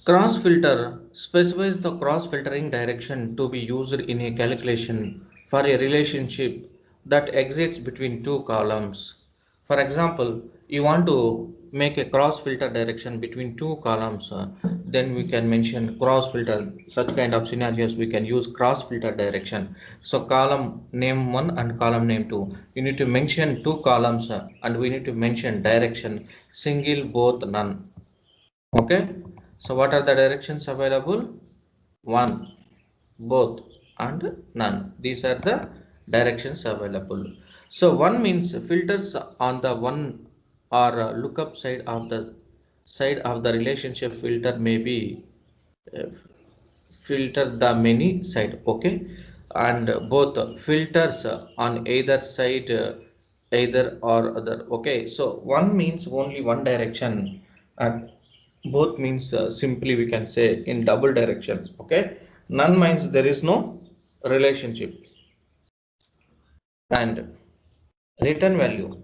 Cross filter specifies the cross filtering direction to be used in a calculation for a relationship that exists between two columns. For example, you want to make a cross filter direction between two columns, then we can mention cross filter. Such kind of scenarios we can use cross filter direction. So column name 1 and column name 2. You need to mention two columns, and we need to mention direction single, both, none. Okay, so what are the directions available? One, both, and none. These are the directions available. So one means filters on the one or lookup side of the relationship filter may be uh, filter the many side. Okay, and both filters on either side, either or other. Okay, so one means only one direction, and both means simply we can say in double direction. Okay, none means there is no relationship. And return value,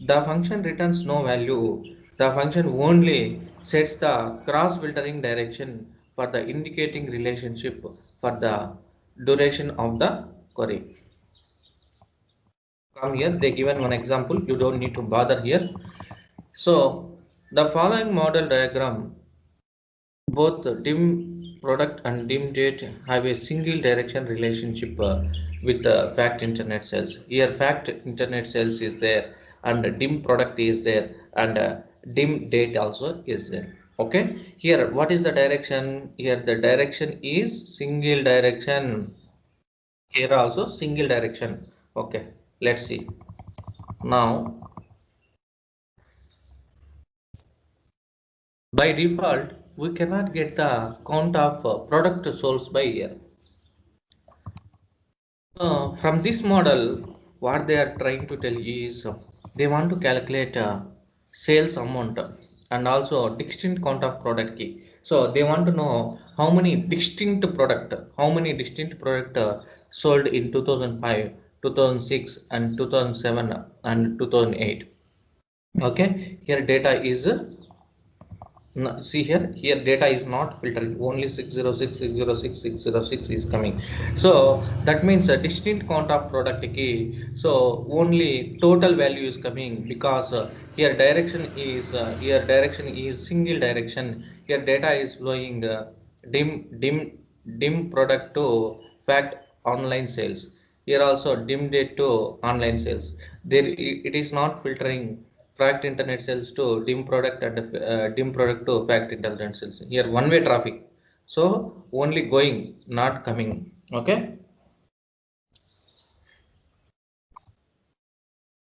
the function returns no value. The function only sets the cross filtering direction for the indicating relationship for the duration of the query. Come here, they given one example, you don't need to bother here. So the following model diagram, both dim product and dim date have a single direction relationship with the fact internet cells. Here fact internet cells is there, and dim product is there, and dim date also is there. Okay, here what is the direction? Here the direction is single direction. Here also single direction. Okay, let's see. Now by default we cannot get the count of product sold by year. From this model, what they are trying to tell you is they want to calculate sales amount and also distinct count of product key. So they want to know how many distinct product sold in 2005, 2006, and 2007 and 2008. Okay, here data is see here data is not filtering, only 606 606 606 is coming. So that means a distinct count of product key, so only total value is coming, because here direction is single direction. Here data is flowing dim dim dim product to fact online sales. Here also dim date to online sales. There it is not filtering fact internet sales to dim product, and dim product to fact internet sales. Here one way traffic, so only going, not coming. Okay,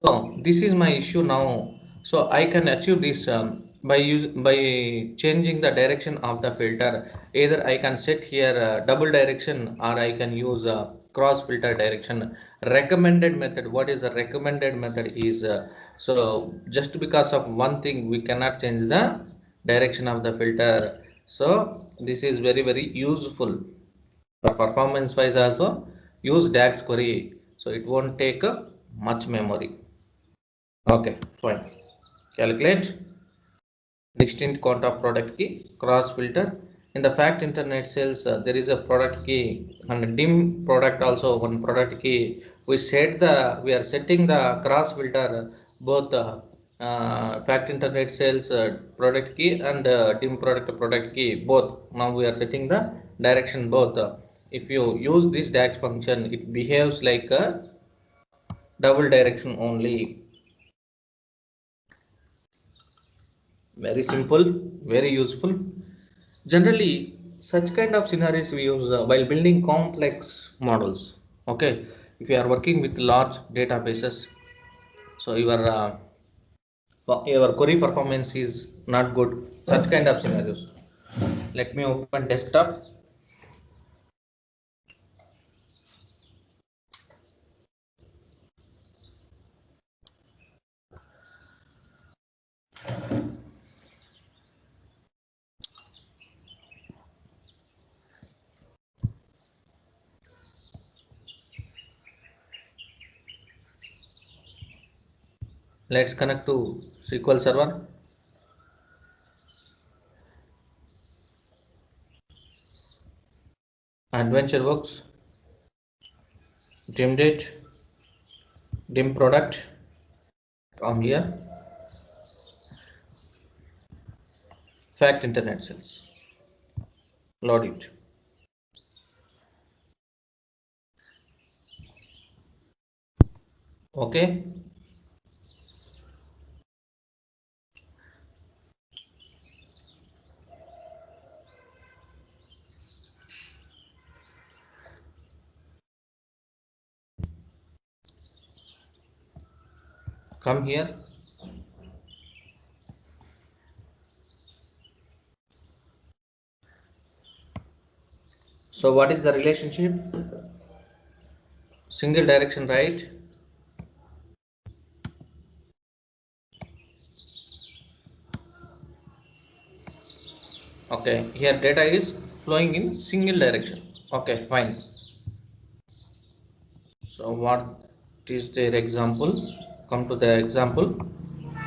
so this is my issue now. So I can achieve this by changing the direction of the filter. Either I can set here double direction, or I can use cross filter direction. Recommended method, what is the recommended method is so just because of one thing we cannot change the direction of the filter. So this is very useful for performance wise also. Use DAX query, so it won't take much memory. Okay, fine. Calculate distinct count of product key, cross filter. In the fact internet sales, there is a product key and dim product also one product key. We are setting the cross filter both fact internet sales product key and dim product key both. Now we are setting the direction both. If you use this DAX function, it behaves like a double direction only. Very simple, very useful. Generally such kind of scenarios we use while building complex models. Okay, if you are working with large databases, so your query performance is not good, such kind of scenarios. Let me open desktop. Let's connect to SQL Server. Adventure Works, dim date, dim product. Come here, fact internet cells. Load it. Okay. Come here. So what is the relationship? Single direction, right? Okay, here data is flowing in single direction. Okay, fine. So what is their example? Come to the example.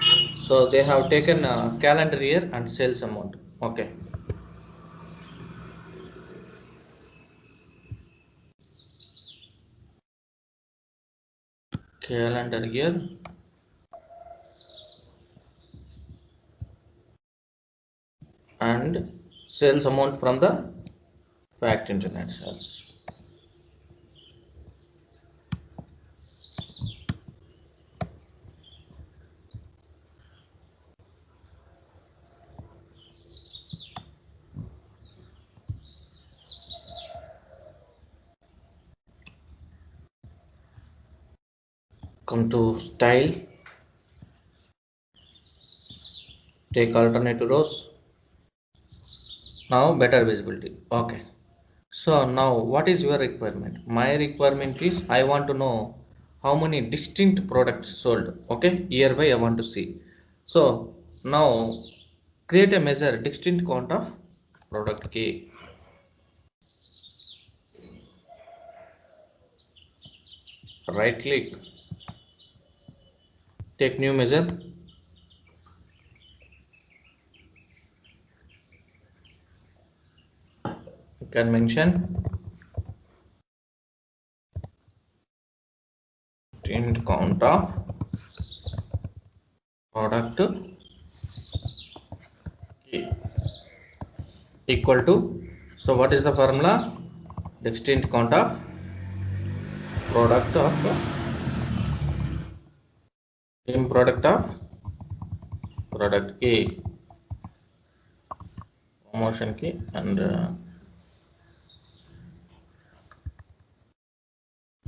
So they have taken a calendar year and sales amount. Okay. Calendar year and sales amount from the fact internet sales. Come to style, take alternative rows. Now better visibility. Okay. So now what is your requirement? My requirement is I want to know how many distinct products sold. Okay, hereby I want to see. So now create a measure distinct count of product key. Right click, take new measure. You can mention distinct count of product key equal to. So what is the formula? Distinct count of product of in product of product key, promotion key and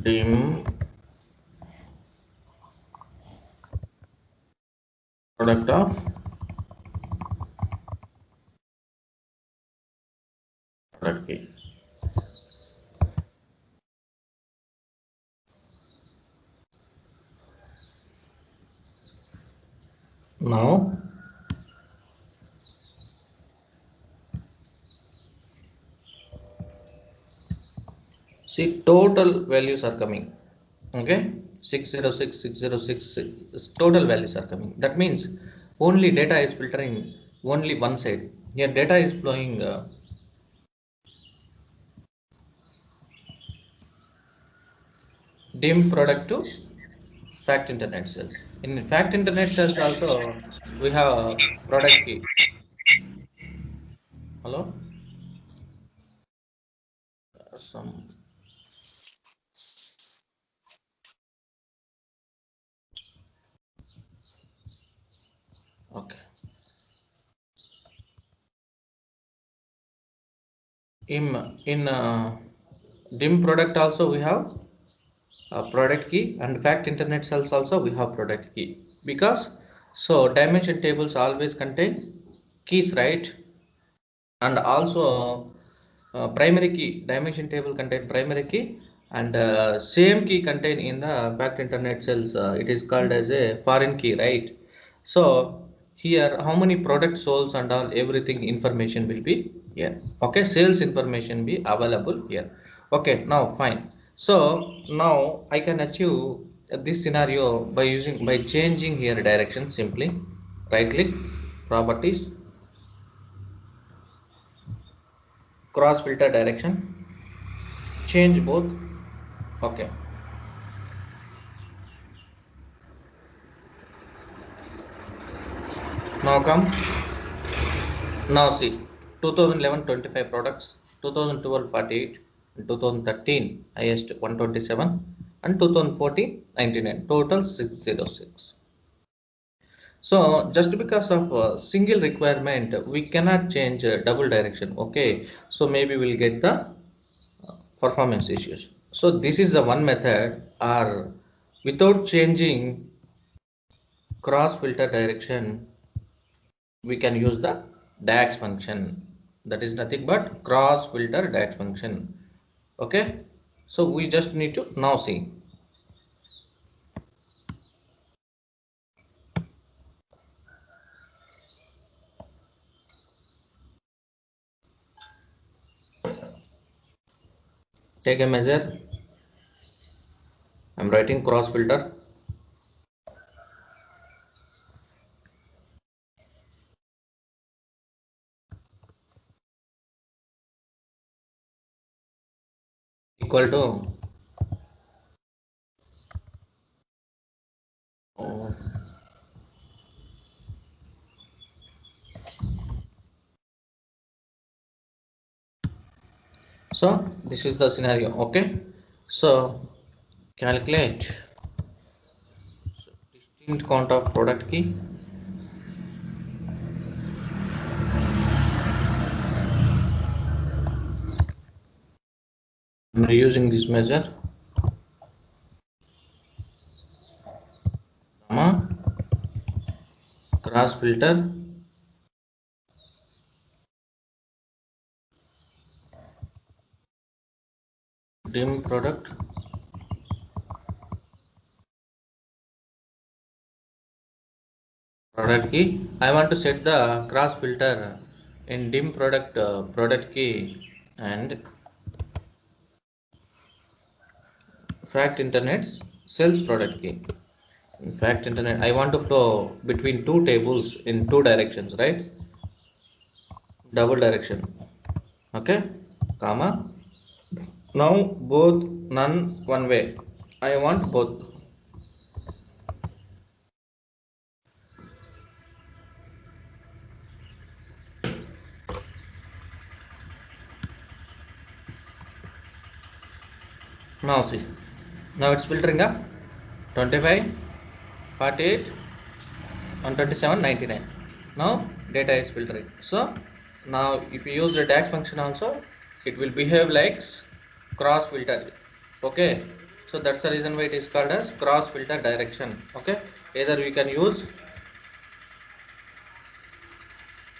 dim product of product key. Now see total values are coming. Okay, 606, 606 total values are coming. That means only data is filtering only one side. Here data is flowing dim product to fact internet sales. In fact internet sales also we have a product key. Hello? Some okay. In dim product also we have a product key and fact internet cells also we have product key because so dimension tables always contain keys, right? And also primary key dimension table contain primary key and same key contain in the fact internet cells, it is called as a foreign key, right? So here how many products sold and all everything information will be here. Okay, sales information be available here. Okay, now fine. So now I can achieve this scenario by using by changing here direction. Simply right click, properties, cross filter direction. change both. Okay, now come. Now see, 2011 25 products, 2012 48, 2013 highest 127, and 2014 99, total 606. So just because of a single requirement, we cannot change double direction. Okay, so maybe we'll get the performance issues. So this is the one method, or without changing cross filter direction, we can use the DAX function. That is nothing but cross filter DAX function. Okay, so we just need to now see. Take a measure. I'm writing cross filter equal to oh, so this is the scenario. Okay, so calculate distinct count of product key. I'm reusing this measure, comma, cross filter dim product key. I want to set the cross filter in dim product key and fact internet sales product key. In fact internet, I want to flow between two tables in two directions, right? Double direction. Okay, comma. Now both none one way. I want both. Now see. Now it's filtering up 25, 48, 127, 99. Now data is filtering. So now if you use the DAX function also, it will behave like cross filter. Okay. So that's the reason why it is called as cross filter direction. Okay. Either we can use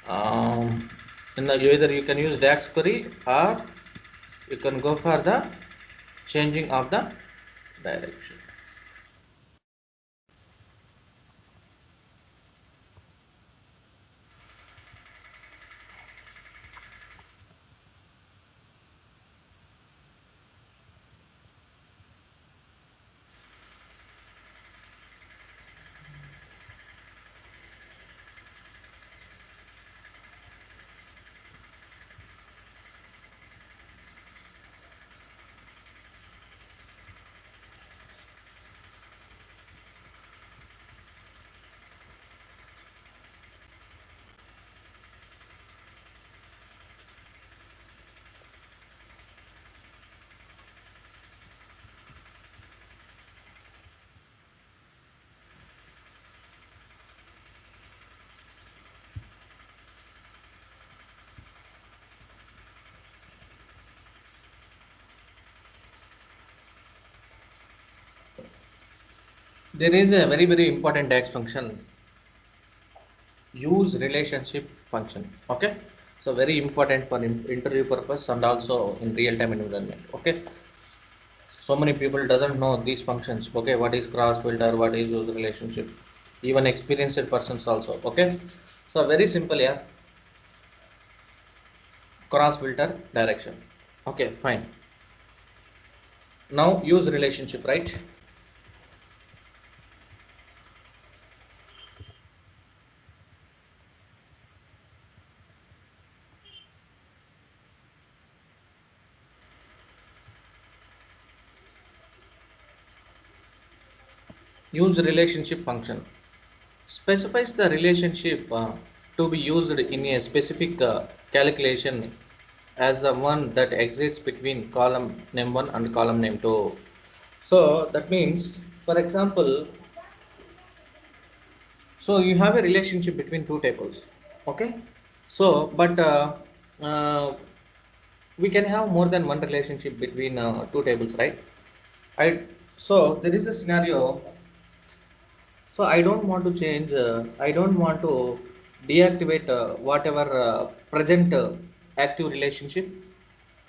um, either you can use DAX query, or you can go for the changing of the direction. There is a very important DAX function, use relationship function. Okay, so very important for interview purpose and also in real time environment. Okay, so many people doesn't know these functions. Okay, what is cross filter, what is use relationship, even experienced persons also. Okay, so very simple. Yeah, cross filter direction. Okay, fine. Now use relationship, right? use relationship function specifies the relationship to be used in a specific calculation as the one that exists between column name 1 and column name 2. So that means, for example, so you have a relationship between two tables, okay? So, but uh, we can have more than one relationship between two tables, right? I so there is a scenario. So I don't want to change. I don't want to deactivate whatever present active relationship,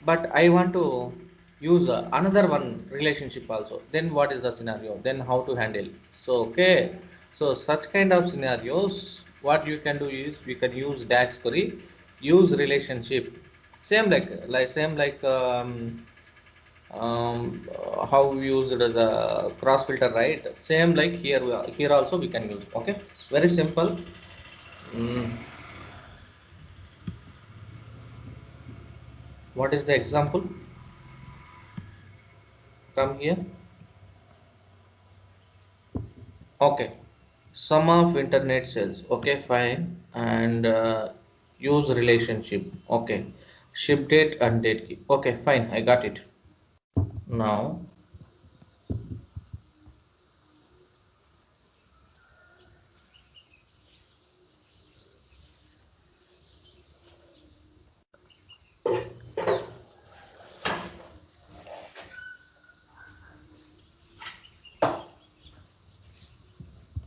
but I want to use another one relationship also. Then what is the scenario? Then how to handle? So okay. So such kind of scenarios, what you can do is we can use DAX query, use relationship. How we used the cross filter, right? Same like here, here also we can use. Okay, very simple. Mm, what is the example? Come here. Okay, sum of internet sales. Okay, fine. And use relationship. Okay, ship date and date key. Okay, fine. I got it. Now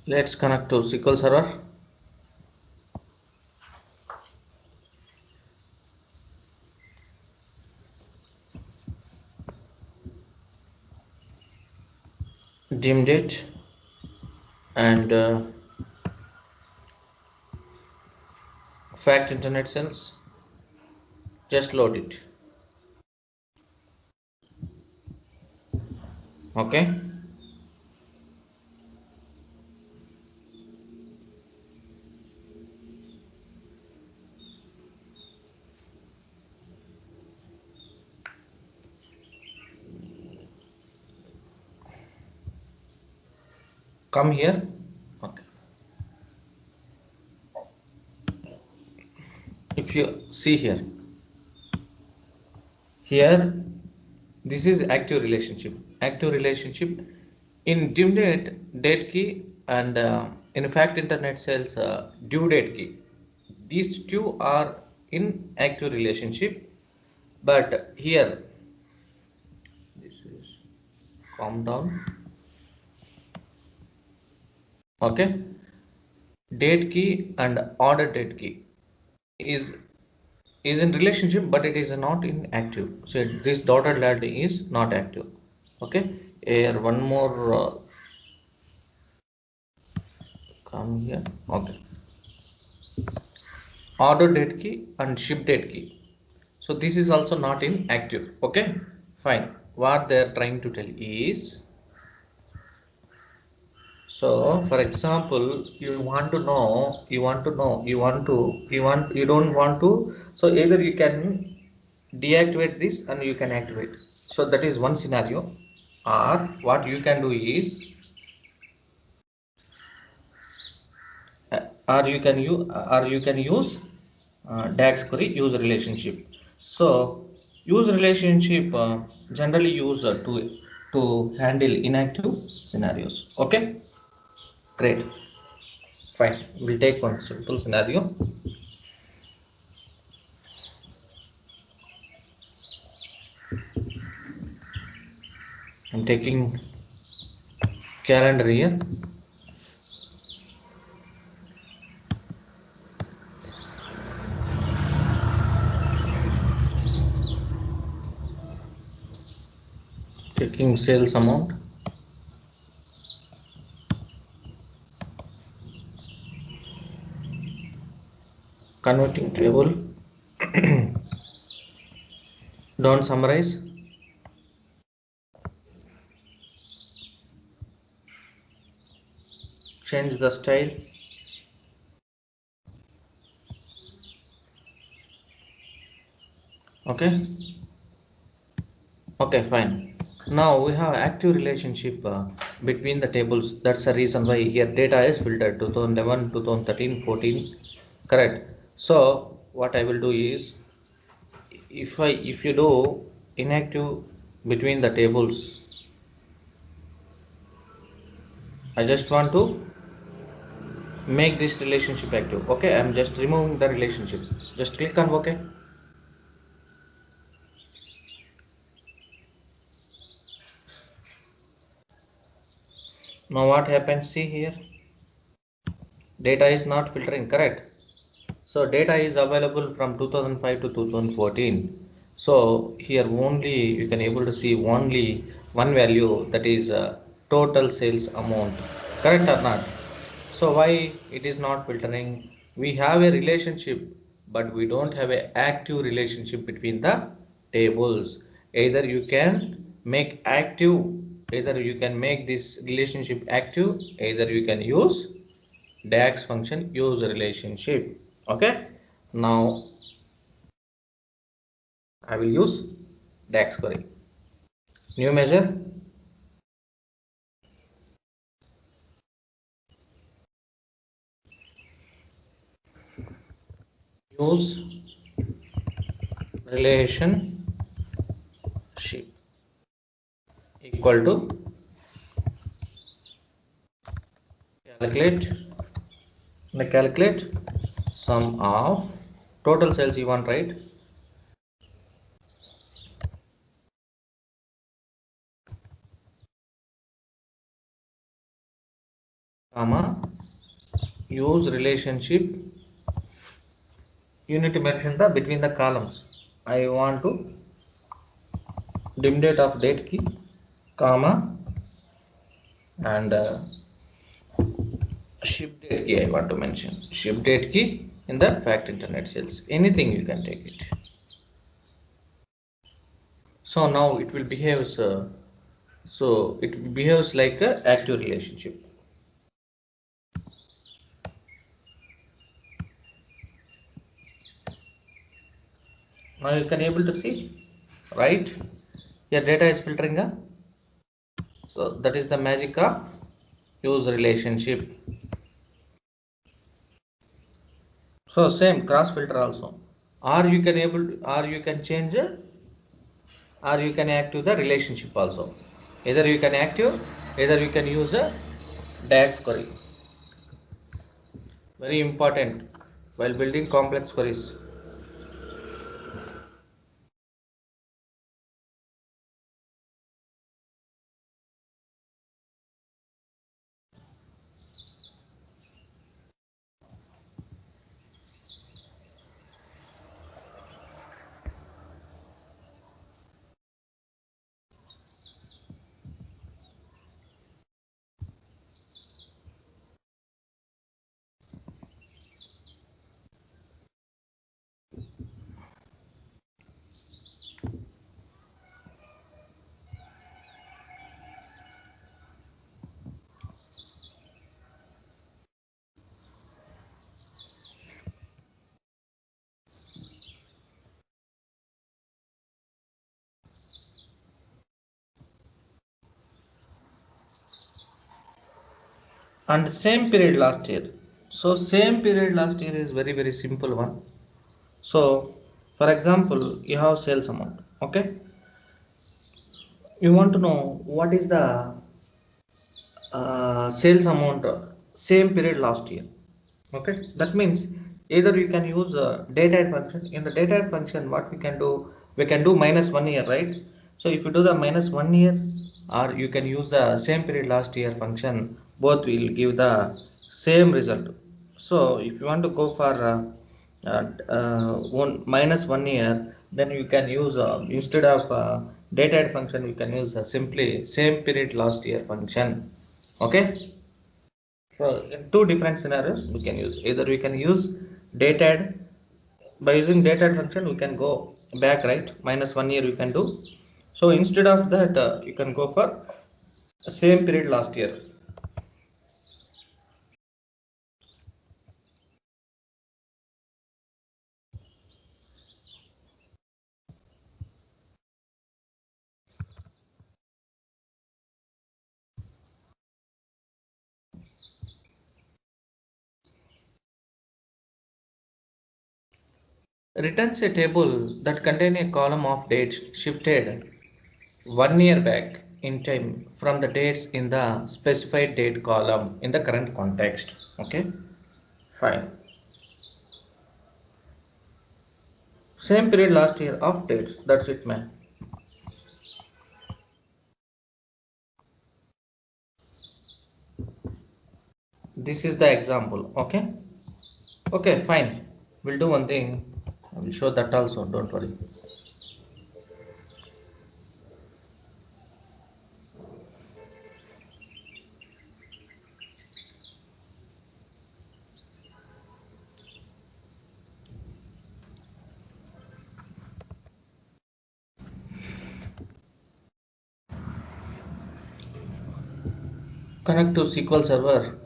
let's connect to SQL Server. Dim date and fact internet sales. Just load it. Okay. Come here. Okay. If you see here, this is active relationship. Active relationship in due date key and in fact internet sales due date key. These two are in active relationship, but here this is calm down. Okay, date key and order date key is in relationship, but it is not in active. So this dotted line is not active. Okay, here one more come here. Okay, order date key and ship date key. So this is also not in active. Okay, fine. What they are trying to tell is, so for example, you don't want to, so either you can deactivate this and you can activate. So that is one scenario. Or what you can do is, or you can use DAX query use relationship. So use relationship generally use to handle inactive scenarios. Okay, great, fine. We'll take one simple scenario. I'm taking calendar here. Taking sales amount. Converting table. Don't summarize. Change the style. Okay, okay, fine. Now we have active relationship between the tables. That's the reason why here data is filtered 2011, 2013, 14. Correct. So what I will do is, if you do inactive between the tables, I just want to make this relationship active. Okay, I'm just removing the relationship. Just click on OK. Now what happens? See here, data is not filtering. Correct. So data is available from 2005 to 2014. So here only you can able to see only one value, that is total sales amount. Correct or not? So why it is not filtering? We have a relationship, but we don't have an active relationship between the tables. Either you can make active, either you can make this relationship active, either you can use DAX function use relationship. Okay. Now I will use DAX query. New measure, use relationship equal to calculate, calculate sum of total sales you want, right? Comma, use relationship, you need to mention the between the columns. I want to dim date of date key, comma, and ship date key. I want to mention ship date key in the fact internet sales. Anything you can take it. So now it will behave so it behaves like a active relationship. Now you can able to see, right? Your data is filtering up. So that is the magic of use relationship. So same cross filter also, or you can able to, or you can change it, or you can active the relationship also. Either you can active, either you can use a DAX query. Very important while building complex queries. And same period last year. So same period last year is very simple one. So for example, you have sales amount. Okay, you want to know what is the sales amount same period last year. Okay, that means either you can use data add function. In the data add function, what we can do, we can do minus 1 year, right? So if you do the minus 1 year, or you can use the same period last year function, both will give the same result. So if you want to go for one minus 1 year, then you can use instead of data add function, you can use simply same period last year function. Okay. So in two different scenarios we can use, either we can use date add. By using date add function we can go back, right? Minus 1 year you can do. So instead of that you can go for same period last year. Returns a table that contains a column of dates shifted 1 year back in time from the dates in the specified date column in the current context. Okay, fine. Same period last year of dates. That's it, man. This is the example. Okay. Okay, fine. We'll do one thing. I will show that also. Don't worry. Connect to SQL Server.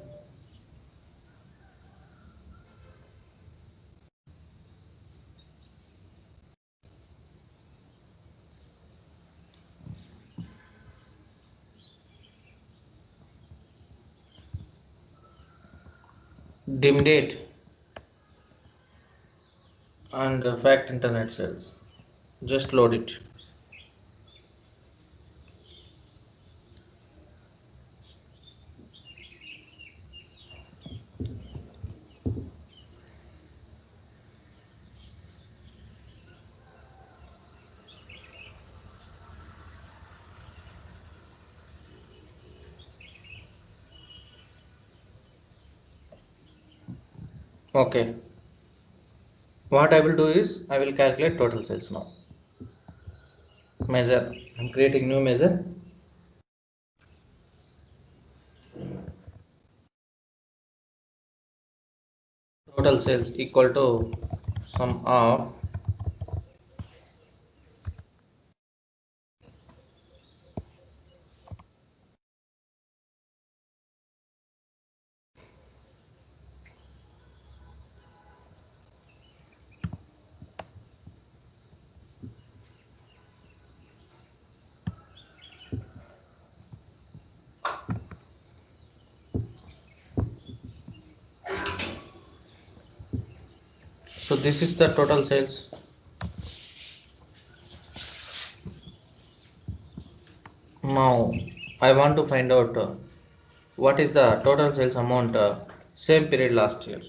Dim date and fact internet sales. Just load it. Okay. What I will do is I will calculate total sales now. Measure. I'm creating new measure. Total sales equal to sum of so this is the total sales. Now I want to find out what is the total sales amount same period last year.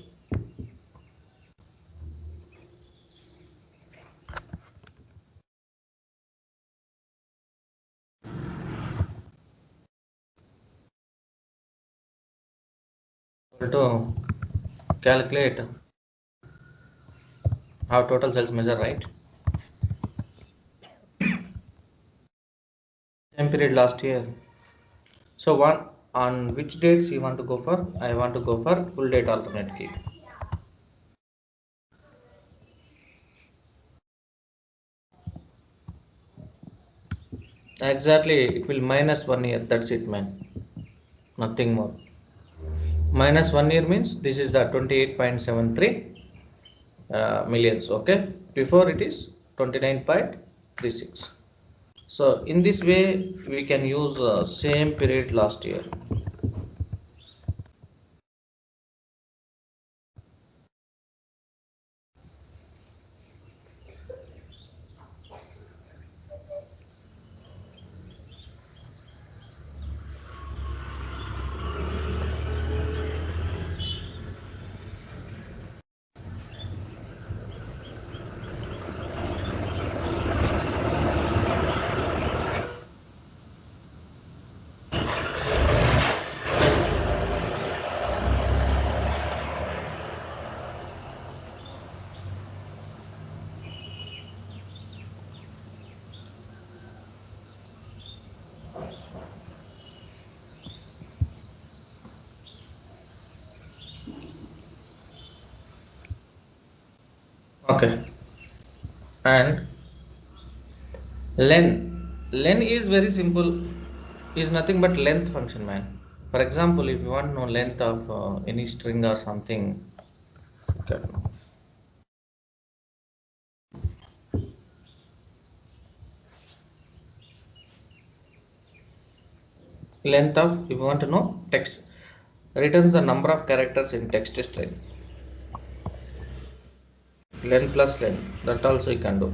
To calculate how total sales measure, right? Same period last year. So one on which dates you want to go for? I want to go for full date alternate key. Exactly, it will minus 1 year. That's it, man. Nothing more. Minus 1 year means this is the 28.73 millions. Okay, before it is 29.36. So in this way we can use same period last year. Okay, and len len is very simple, is nothing but length function, man. For example, if you want to know length of any string or something, okay, length of, if you want to know text, returns the number of characters in text string. len plus len, that also you can do.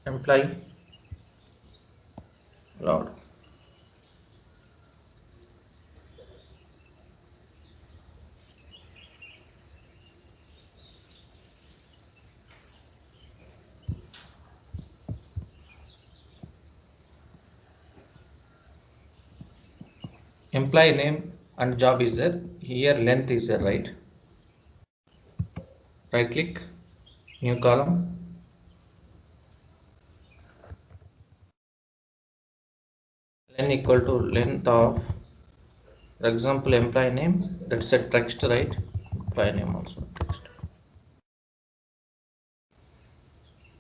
Employee loud. Employee name and job is there. Here length is there, right? Right click, new column, len equal to length of, for example, employee name, that's a text, right? Employee name also text.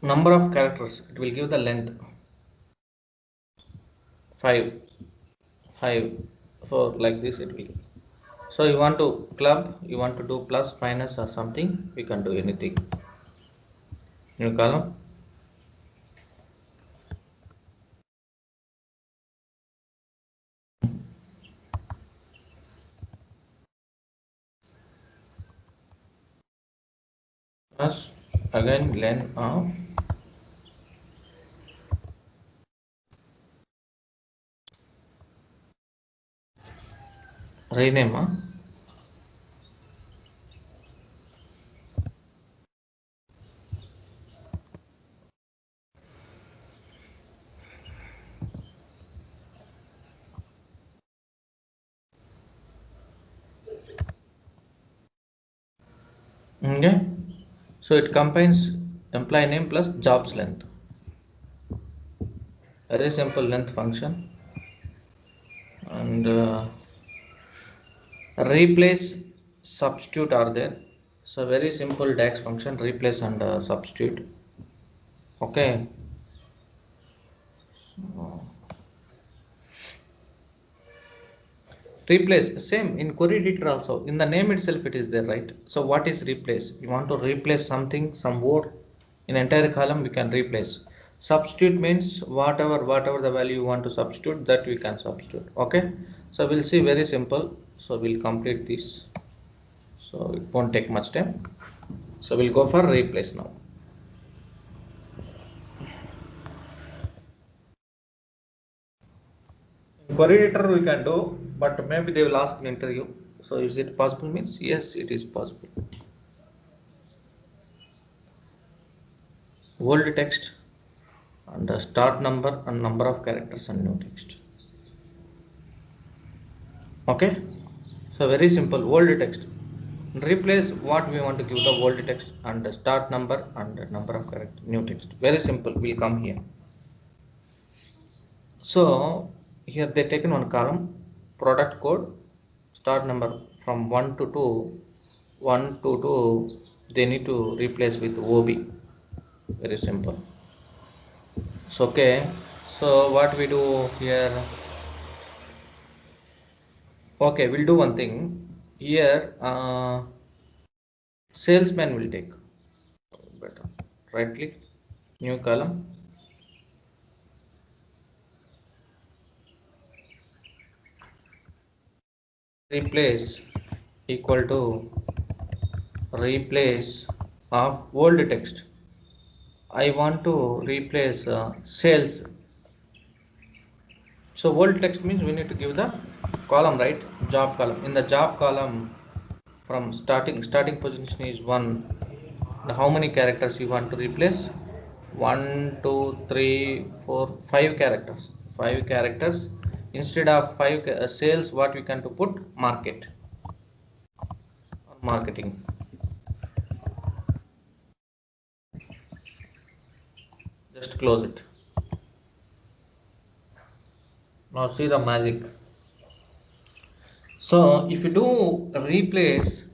Number of characters, it will give the length 5, 5, 4, like this it will. So you want to club, you want to do plus minus or something, we can do anything. New column, plus again len of rename, okay. So it combines employee name plus jobs length. Very simple length function. And replace, substitute are there. So very simple DAX function, replace and substitute. Okay. Replace, same in query editor also, in the name itself it is there, right? So what is replace? You want to replace something, some word in entire column, we can replace. Substitute means whatever the value you want to substitute, that we can substitute. Okay, so we'll see, very simple. So we'll complete this, so it won't take much time. So we'll go for replace now. Query editor we can do, but maybe they will ask in interview. So is it possible means yes, it is possible. Old text and the start number and number of characters and new text. Okay, so very simple. Old text, replace what we want to give the old text and the start number and the number of characters, new text. Very simple, will come here. So here they taken one column, product code, start number from 1 to 2, 1 to 2, they need to replace with OB. Very simple. So okay, so what we do here, okay, we'll do one thing here. Salesman will take, better, right click, new column, replace equal to replace of old text. I want to replace sales. So old text means we need to give the column, right? Job column. In the job column, from starting position is 1. Now how many characters you want to replace? 1, 2, 3, 4, 5 characters. 5 characters. Instead of 5 sales, what we can to put? Market or marketing. Just close it. Now see the magic. So if you do replace,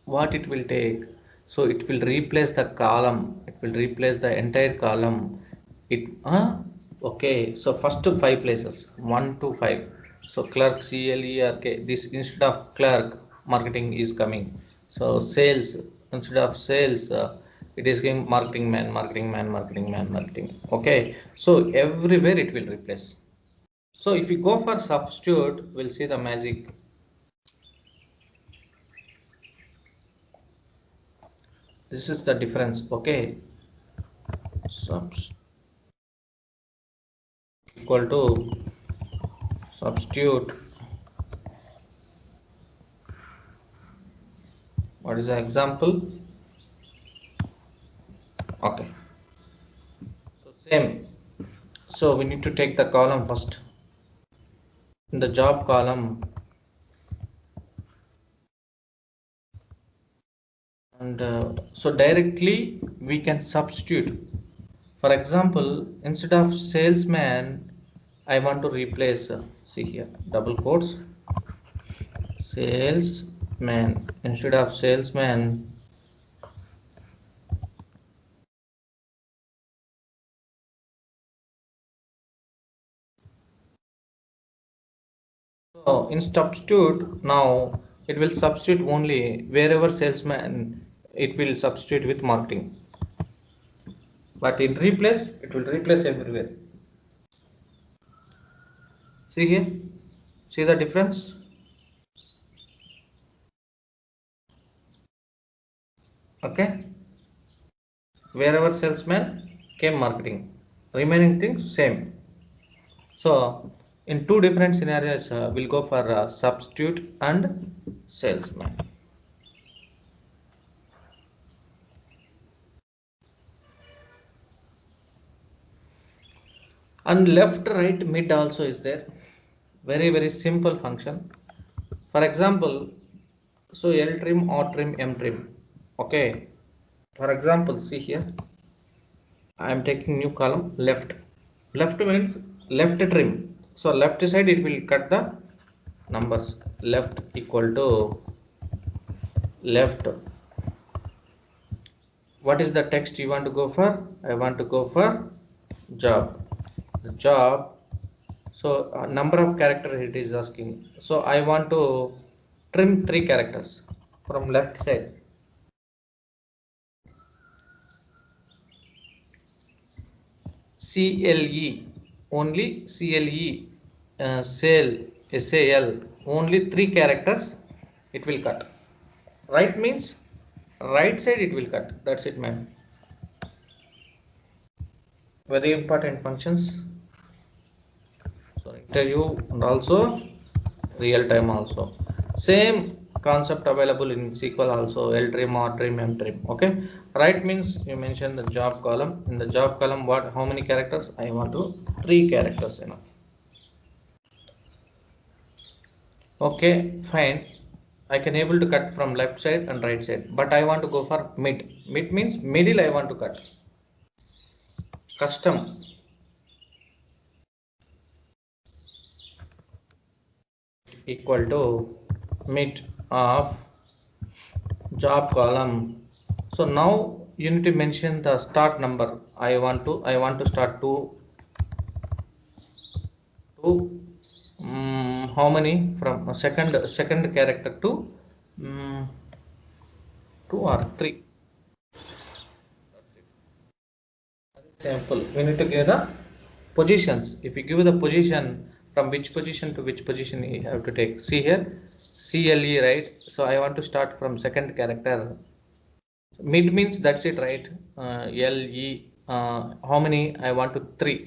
what it will take, so it will replace the column, it will replace the entire column. It okay, so first to 5 places, 1 to 5. So clerk, clerk, this instead of clerk marketing is coming. So sales, instead of sales, it is going marketing man, marketing man, marketing man, marketing. Okay, so everywhere it will replace. So if we go for substitute, we'll see the magic. This is the difference. Okay, subs equal to substitute. What is the example? Okay, so same. So we need to take the column first. In the job column, and so directly we can substitute. For example, instead of salesman, I want to replace, see here, double quotes, salesman. Instead of salesman, so in substitute, now it will substitute only wherever salesman, it will substitute with marketing. But in replace, it will replace everywhere. See here, see the difference? Okay, wherever salesman came marketing, remaining things same. So in two different scenarios, we'll go for substitute and salesman. And left, right, mid also is there. Very simple function. For example, so L trim, O trim, M trim. Okay. For example, see here, I am taking new column left. Left means left trim. So left side it will cut the numbers. Left equal to left. What is the text you want to go for? I want to go for job. The job. So number of characters it is asking. So I want to trim 3 characters from left side. CLE, only CLE, sale, SAL, only 3 characters it will cut. Right means right side it will cut. That's it, man. Very important functions. So interview and also real time also. Same concept available in SQL also, L trim, R trim, M trim. Okay, right means you mention the job column. In the job column, what, how many characters? I want to 3 characters enough. Okay, fine. I can able to cut from left side and right side, but I want to go for mid. Mid means middle I want to cut. Custom. Equal to mid of job column. So now you need to mention the start number. I want to start to how many from second character to 2 or 3. Example, we need to give the positions. If you give the position, from which position to which position you have to take. See here, CLE, right? So I want to start from second character. Mid means that's it, right? LE, how many? I want to 3.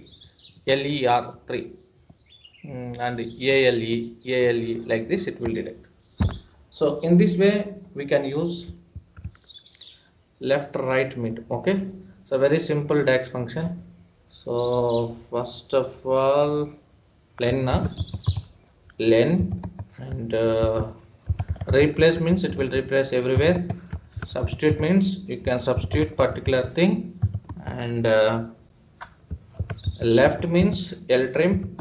LER 3. And ALE, like this it will detect. So in this way we can use left, right, mid. Okay, so very simple DAX function. So first of all, len and replace means it will replace everywhere. Substitute means you can substitute particular thing, and Left means L trim,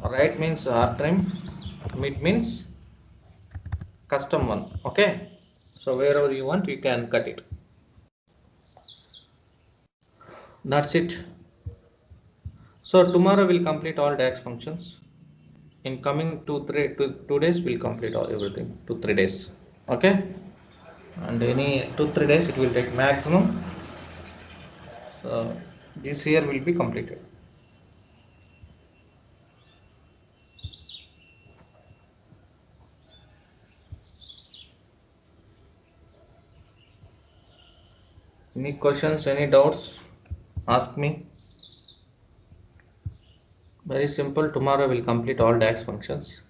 right means R trim, mid means custom one. Okay, so wherever you want you can cut it. That's it. So tomorrow we'll complete all DAX functions. In coming 2 days we'll complete all everything. 2 3 days. Okay, and any 2 3 days it will take maximum. So this year will be completed. Any questions, any doubts? Ask me. Very simple. Tomorrow we'll complete all DAX functions,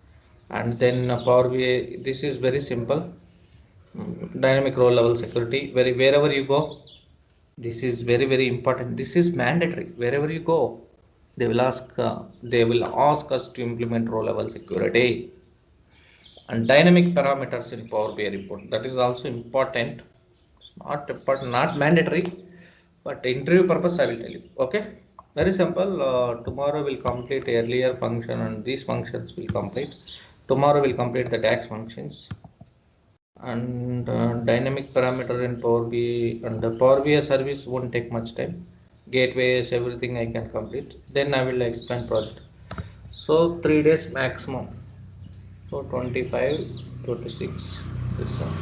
and then Power BI. This is very simple. Dynamic row level security. Wherever you go, this is very important. This is mandatory. Wherever you go, they will ask. They will ask us to implement row level security and dynamic parameters in Power BI report. That is also important. It's not important, not mandatory, but interview purpose I will tell you. Okay. Very simple. Tomorrow we'll complete earlier function and these functions will complete. Tomorrow we'll complete the DAX functions and dynamic parameter in Power BI, and the Power BI service won't take much time. Gateways, everything I can complete. Then I will explain project. So 3 days maximum. So 25, 26, this one.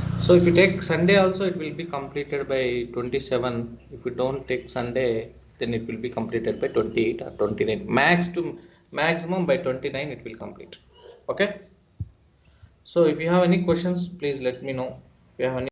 So if you take Sunday also, it will be completed by 27. If you don't take Sunday, then it will be completed by 28 or 29. Maximum by 29 it will complete. Okay. So if you have any questions, please let me know. If you have any